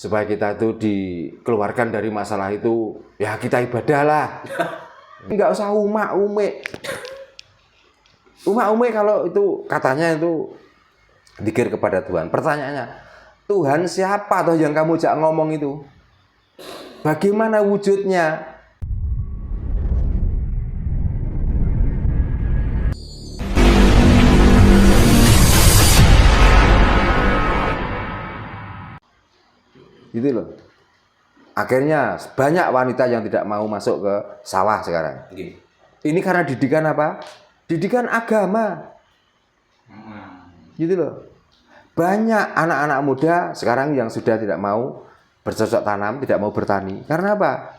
supaya kita itu dikeluarkan dari masalah itu, ya kita ibadah lah. Nggak usah umak-umik. Umak-umik kalau itu katanya itu dzikir kepada Tuhan. Pertanyaannya, Tuhan siapa toh yang kamu jak ngomong itu? Bagaimana wujudnya? Gitu loh. Akhirnya banyak wanita yang tidak mau masuk ke sawah sekarang. Ini karena didikan apa? Didikan agama. Gitu loh. Banyak anak-anak muda sekarang yang sudah tidak mau bercocok tanam, tidak mau bertani. Karena apa?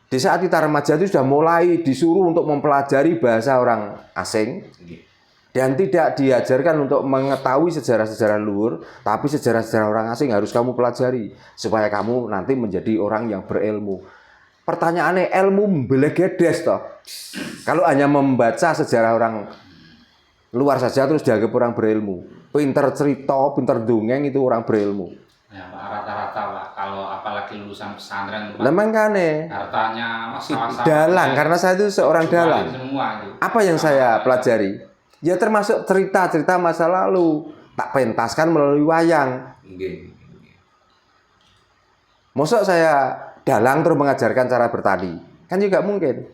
Di saat kita remaja itu sudah mulai disuruh untuk mempelajari bahasa orang asing. Dan tidak diajarkan untuk mengetahui sejarah-sejarah luhur, tapi sejarah-sejarah orang asing harus kamu pelajari supaya kamu nanti menjadi orang yang berilmu. Pertanyaannya, ilmu belegedes toh. Kalau hanya membaca sejarah orang luar saja terus dianggap orang berilmu. Pinter cerita, pinter dongeng itu orang berilmu. Ya, rata-rata lah. Kalau apalagi lulusan pesantren, Lemangkane. hartanya masalah Dalang, karena saya itu seorang dalang. Apa yang saya pelajari? Ya termasuk cerita-cerita masa lalu, tak pentaskan melalui wayang. Mosok saya dalang terus mengajarkan cara bertani, kan juga mungkin.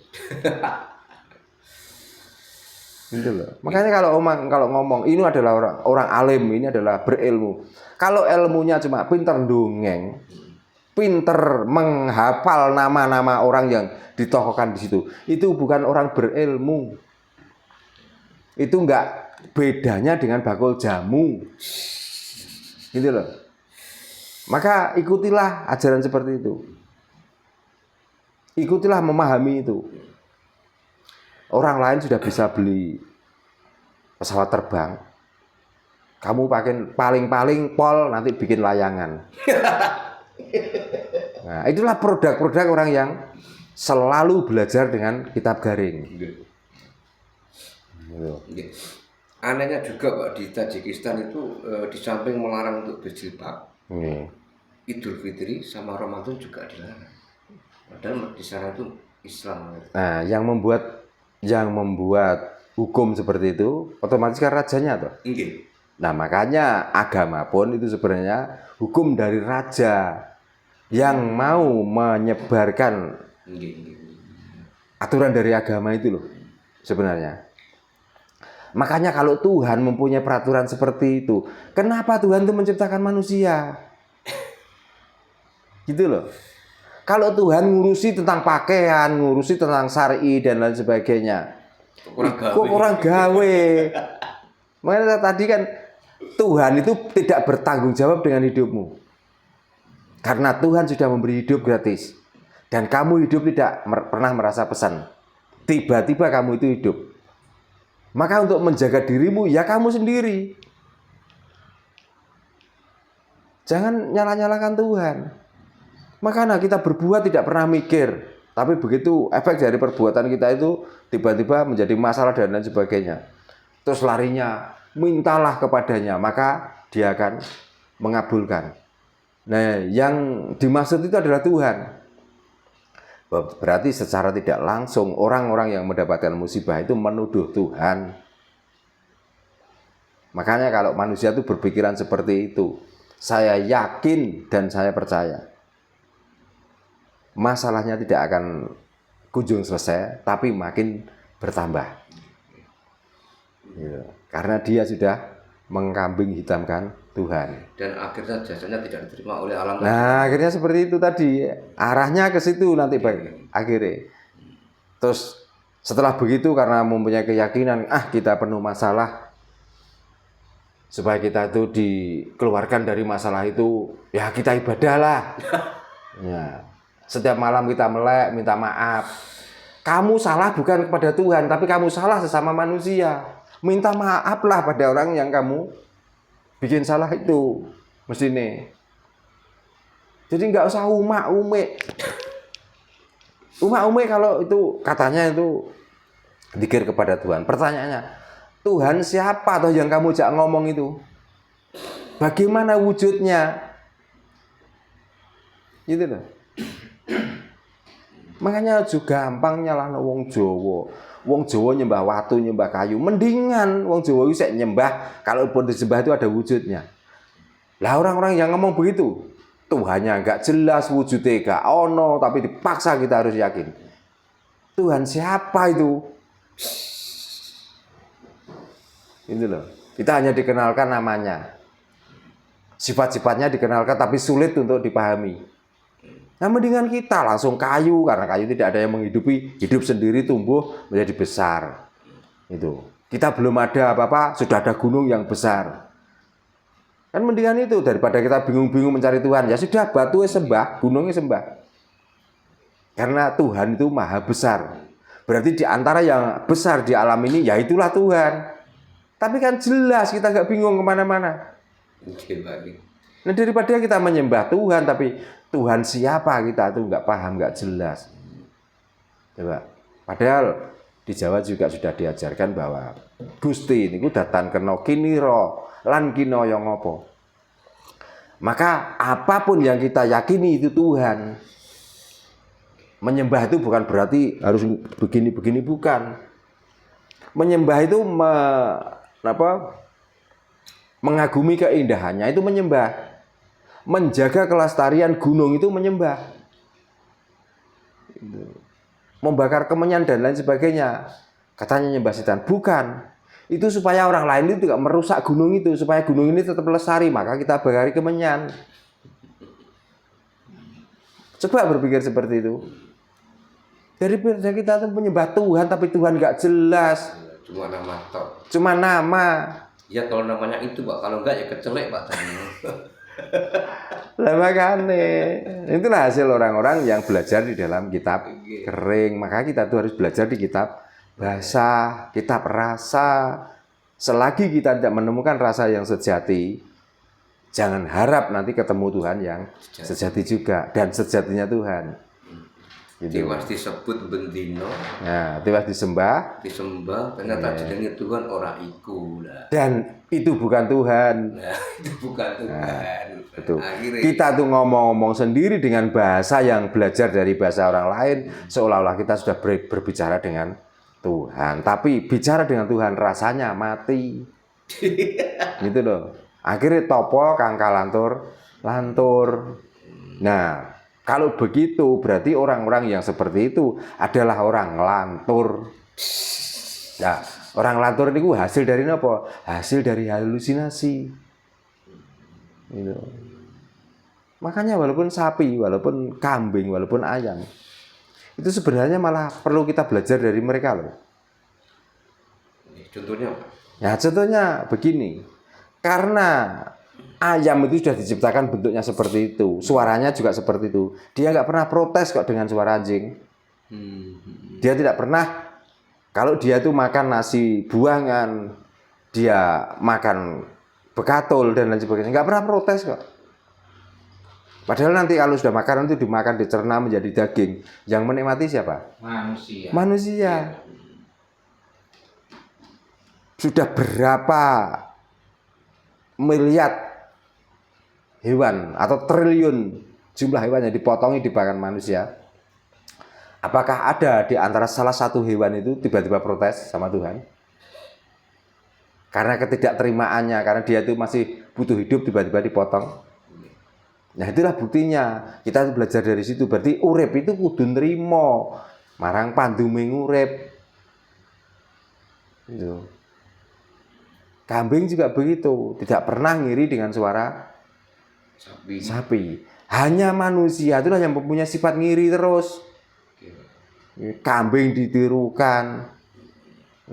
Gitu loh. Makanya kalau ngomong ini adalah orang alim, ini adalah berilmu. Kalau ilmunya cuma pinter dongeng, pinter menghafal nama-nama orang yang ditokohkan di situ, itu bukan orang berilmu. Itu enggak bedanya dengan bakul jamu. Gitu loh. Maka ikutilah ajaran seperti itu. Ikutilah memahami itu. Orang lain sudah bisa beli pesawat terbang. Kamu paling-paling pol nanti bikin layangan. Nah, itulah produk-produk orang yang selalu belajar dengan kitab garing. Anehnya juga Pak, di Tajikistan itu di samping melarang untuk berjilbab, Idul Fitri sama Ramadan juga dilarang. Padahal di sana itu Islam. Nah, yang membuat hukum seperti itu otomatis kan rajanya toh. Nah, makanya agama pun itu sebenarnya hukum dari raja yang mau menyebarkan aturan dari agama itu loh sebenarnya. Makanya kalau Tuhan mempunyai peraturan seperti itu, kenapa Tuhan itu menciptakan manusia? Gitu loh. Kalau Tuhan ngurusi tentang pakaian, ngurusi tentang syar'i dan lain sebagainya, kurang gawe. Makanya tadi kan Tuhan itu tidak bertanggung jawab dengan hidupmu. Karena Tuhan sudah memberi hidup gratis. Dan kamu hidup tidak pernah merasa pesan. Tiba-tiba kamu itu hidup. Maka untuk menjaga dirimu, ya kamu sendiri. Jangan nyalah-nyalahkan Tuhan. Makanya kita berbuat tidak pernah mikir. Tapi begitu efek dari perbuatan kita itu tiba-tiba menjadi masalah dan lain sebagainya. Terus larinya, mintalah kepadanya. Maka dia akan mengabulkan. Nah, yang dimaksud itu adalah Tuhan. Berarti secara tidak langsung orang-orang yang mendapatkan musibah itu menuduh Tuhan. Makanya kalau manusia itu berpikiran seperti itu, saya yakin dan saya percaya masalahnya tidak akan kunjung selesai, tapi makin bertambah. Karena dia sudah mengkambing hitamkan Tuhan. Dan akhirnya jasanya tidak diterima oleh alam. Nah, akhirnya seperti itu tadi. Arahnya ke situ nanti akhirnya. Terus setelah begitu karena mempunyai keyakinan, kita penuh masalah, supaya kita itu dikeluarkan dari masalah itu, ya kita ibadah lah. Ya. Setiap malam kita melek, minta maaf. Kamu salah bukan kepada Tuhan, tapi kamu salah sesama manusia. Minta maaflah pada orang yang kamu bikin salah itu. Mestinya. Jadi nggak usah umak-umik. Umak-umik kalau itu katanya itu dzikir kepada Tuhan. Pertanyaannya, Tuhan siapa toh yang kamu jak ngomong itu? Bagaimana wujudnya? Gitu loh. Makanya juga gampang nyalahno wong Jawa. Wong Jawa nyembah watu, nyembah kayu. Mendingan wong Jawa itu nyembah kalau pun disembah itu ada wujudnya. Lah orang-orang yang ngomong begitu, Tuhannya enggak jelas, wujudnya enggak ono, tapi dipaksa kita harus yakin. Tuhan siapa itu? Itu loh. Kita hanya dikenalkan namanya. Sifat-sifatnya dikenalkan tapi sulit untuk dipahami. Nah, mendingan kita langsung kayu, karena kayu tidak ada yang menghidupi, hidup sendiri, tumbuh menjadi besar. Itu. Kita belum ada apa-apa, sudah ada gunung yang besar. Kan mendingan itu daripada kita bingung-bingung mencari Tuhan. Ya sudah, batunya sembah, gunungnya sembah. Karena Tuhan itu maha besar. Berarti di antara yang besar di alam ini, ya itulah Tuhan. Tapi kan jelas kita nggak bingung kemana-mana. Nah, daripada kita menyembah Tuhan, tapi Tuhan siapa kita itu nggak paham, nggak jelas. Coba. Padahal di Jawa juga sudah diajarkan bahwa Gusti ini datang kena kiniro lan kinaya ngapa. Maka apapun yang kita yakini itu Tuhan. Menyembah itu bukan berarti harus begini-begini, bukan. Menyembah itu mengagumi keindahannya itu menyembah. Menjaga kelestarian gunung itu menyembah. Membakar kemenyan dan lain sebagainya. Katanya nyembah setan. Bukan. Itu supaya orang lain itu tidak merusak gunung itu. Supaya gunung ini tetap lestari. Maka kita bakari kemenyan. Coba berpikir seperti itu. Daripada kita tuh menyembah Tuhan tapi Tuhan nggak jelas. Cuma nama tok. Cuma nama. Ya kalau namanya itu Pak. Kalau enggak ya kecelek Pak. Lah makanya itulah hasil orang-orang yang belajar di dalam kitab kering. Maka kita tuh harus belajar di kitab basah, kitab rasa. Selagi kita tidak menemukan rasa yang sejati, jangan harap nanti ketemu Tuhan yang sejati juga. Dan sejatinya Tuhan. Jadi mas disebut bendino. Nah, tiwas disembah. Ternyata jenenge Tuhan ora iku lah. Dan itu bukan Tuhan. Nah, itu bukan Tuhan. Betul. Kita tuh ngomong-ngomong sendiri dengan bahasa yang belajar dari bahasa orang lain, seolah-olah kita sudah berbicara dengan Tuhan. Tapi bicara dengan Tuhan rasanya mati. Gitu loh. Akhirnya topo kangka lantur. Nah, kalau begitu berarti orang-orang yang seperti itu adalah orang lantur. Nah, orang lantur itu hasil dari apa? Hasil dari halusinasi. Gitu. Makanya walaupun sapi, walaupun kambing, walaupun ayam, itu sebenarnya malah perlu kita belajar dari mereka loh. Contohnya? Ya contohnya begini. Karena ayam itu sudah diciptakan bentuknya seperti itu, suaranya juga seperti itu. Dia nggak pernah protes kok dengan suara anjing. Dia tidak pernah. Kalau dia tuh makan nasi buangan, dia makan bekatul dan lain sebagainya, nggak pernah protes kok. Padahal nanti kalau sudah makanan itu dimakan, dicerna menjadi daging, yang menikmati siapa? Manusia. Manusia. Sudah berapa miliar hewan atau triliun jumlah hewan yang dipotongi dimakan manusia. Apakah ada di antara salah satu hewan itu tiba-tiba protes sama Tuhan? Karena ketidakterimaannya, karena dia itu masih butuh hidup tiba-tiba dipotong. Nah itulah buktinya. Kita belajar dari situ. Berarti urip itu kudu nrimo marang pandume ngurip. Gitu. Kambing juga begitu, tidak pernah ngiri dengan suara sapi. Hanya manusia itulah yang mempunyai sifat ngiri terus. Kambing ditirukan,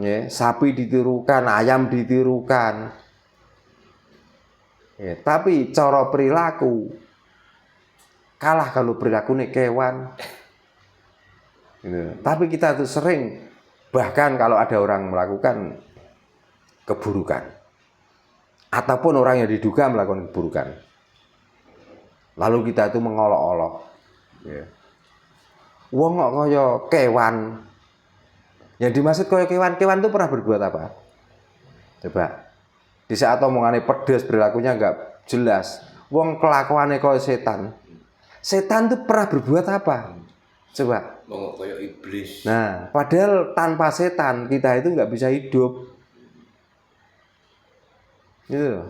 ya, sapi ditirukan, ayam ditirukan. Ya, tapi cara perilaku kalah kalau perilakunya kewan. Gitu. Tapi kita tuh sering, bahkan kalau ada orang melakukan keburukan, ataupun orang yang diduga melakukan keburukan, lalu kita itu mengolok-olok, ya. Wong kok kaya kewan. Yang dimaksud kaya kewan itu pernah berbuat apa? Coba. Di saat omongannya pedas, perilakunya enggak jelas. Wong kelakuannya kaya setan. Setan tuh pernah berbuat apa? Coba. Mau kayak iblis. Nah, padahal tanpa setan kita itu nggak bisa hidup. Gitu.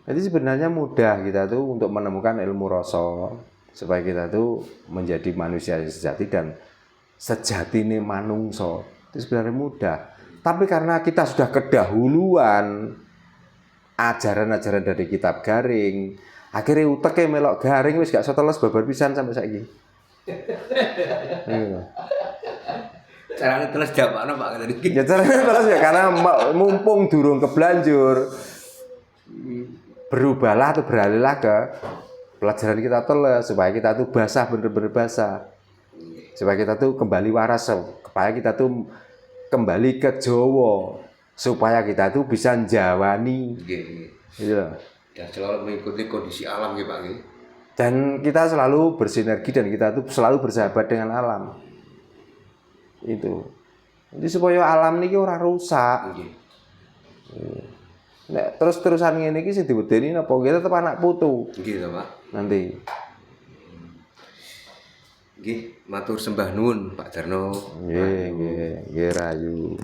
Jadi sebenarnya mudah kita tuh untuk menemukan ilmu rasa supaya kita tuh menjadi manusia yang sejati dan sejati ini manungso. Itu sebenarnya mudah. Tapi karena kita sudah kedahuluan ajaran-ajaran dari kitab garing, akhirnya uteknya melok garing wis gak iso teles babar pisan sampai saiki. Caranya terus jawabannya Pak tadi. Ya caranya terus ya karena mumpung durung kebelanjur berubahlah atau beralihlah ke pelajaran kita teles supaya kita tuh basah bener-bener basah. Supaya kita tuh kembali waras, supaya kita tuh kembali ke Jawa, supaya kita tuh bisa njawani. Gitu. Dan selalu mengikuti kondisi alam ya Pak. Dan kita selalu bersinergi dan kita tuh selalu bersahabat dengan alam. Itu. Jadi supaya alam ini ora rusak. Nek terus-terusan ngene iki sing diwedeni napa kita tetep anak putu. Nggih Pak. Nanti. Nggih, matur sembah nuwun Pak Darno. Nggih, nggih, rayu.